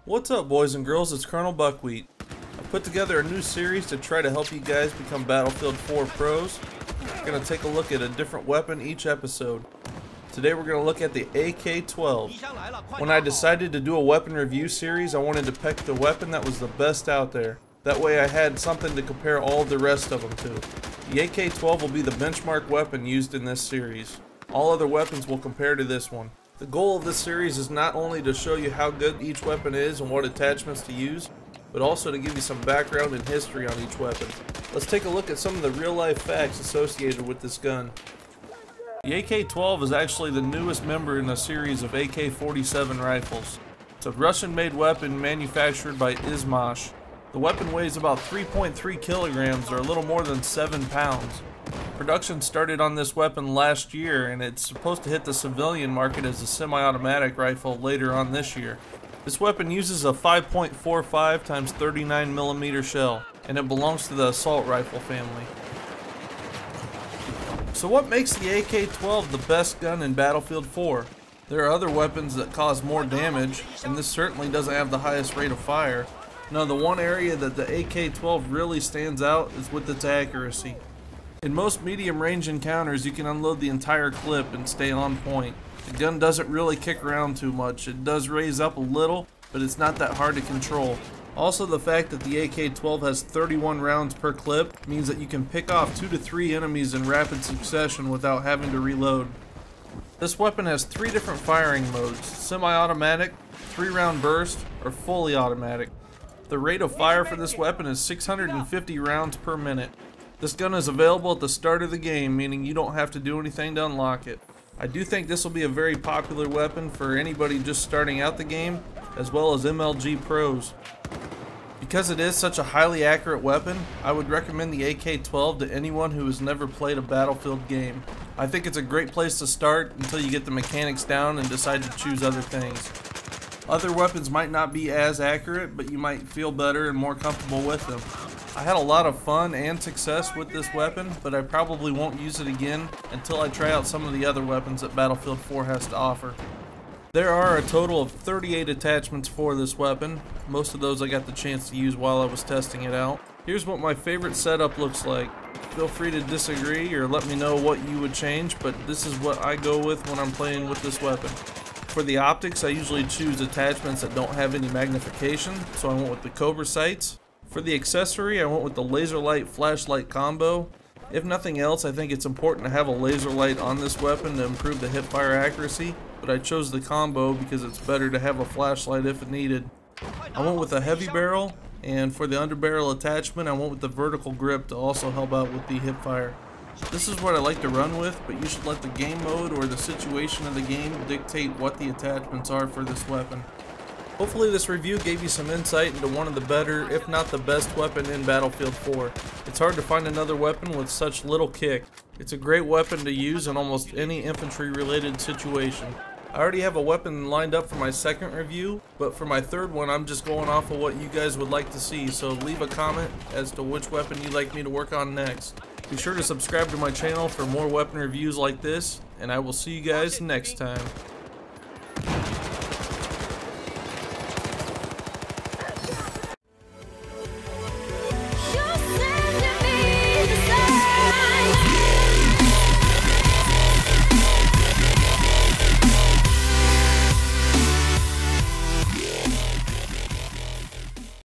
What's up, boys and girls? It's Colonel Buckwheat. I put together a new series to try to help you guys become Battlefield 4 pros. We're going to take a look at a different weapon each episode. Today we're going to look at the AK-12. When I decided to do a weapon review series, I wanted to pick the weapon that was the best out there. That way I had something to compare all the rest of them to. The AK-12 will be the benchmark weapon used in this series. All other weapons will compare to this one. The goal of this series is not only to show you how good each weapon is and what attachments to use, but also to give you some background and history on each weapon. Let's take a look at some of the real life facts associated with this gun. The AK-12 is actually the newest member in a series of AK-47 rifles. It's a Russian-made weapon manufactured by Izmash. The weapon weighs about 3.3 kilograms or a little more than 7 pounds. Production started on this weapon last year, and it's supposed to hit the civilian market as a semi-automatic rifle later on this year. This weapon uses a 5.45 x 39mm shell, and it belongs to the assault rifle family. So what makes the AK-12 the best gun in Battlefield 4? There are other weapons that cause more damage, and this certainly doesn't have the highest rate of fire. No, the one area that the AK-12 really stands out is with its accuracy. In most medium range encounters, you can unload the entire clip and stay on point. The gun doesn't really kick around too much. It does raise up a little, but it's not that hard to control. Also, the fact that the AK-12 has 31 rounds per clip means that you can pick off 2 to 3 enemies in rapid succession without having to reload. This weapon has 3 different firing modes: semi-automatic, 3-round burst, or fully automatic. The rate of fire for this weapon is 650 rounds per minute. This gun is available at the start of the game, meaning you don't have to do anything to unlock it. I do think this will be a very popular weapon for anybody just starting out the game, as well as MLG pros. Because it is such a highly accurate weapon, I would recommend the AK-12 to anyone who has never played a Battlefield game. I think it's a great place to start until you get the mechanics down and decide to choose other things. Other weapons might not be as accurate, but you might feel better and more comfortable with them. I had a lot of fun and success with this weapon, but I probably won't use it again until I try out some of the other weapons that Battlefield 4 has to offer. There are a total of 38 attachments for this weapon. Most of those I got the chance to use while I was testing it out. Here's what my favorite setup looks like. Feel free to disagree or let me know what you would change, but this is what I go with when I'm playing with this weapon. For the optics, I usually choose attachments that don't have any magnification, so I went with the Cobra sights. For the accessory, I went with the laser light flashlight combo. If nothing else, I think it's important to have a laser light on this weapon to improve the hipfire accuracy, but I chose the combo because it's better to have a flashlight if needed. I went with a heavy barrel, and for the underbarrel attachment, I went with the vertical grip to also help out with the hipfire. This is what I like to run with, but you should let the game mode or the situation of the game dictate what the attachments are for this weapon. Hopefully this review gave you some insight into one of the better, if not the best weapon in Battlefield 4. It's hard to find another weapon with such little kick. It's a great weapon to use in almost any infantry related situation. I already have a weapon lined up for my second review, but for my third one I'm just going off of what you guys would like to see, so leave a comment as to which weapon you'd like me to work on next. Be sure to subscribe to my channel for more weapon reviews like this, and I will see you guys next time.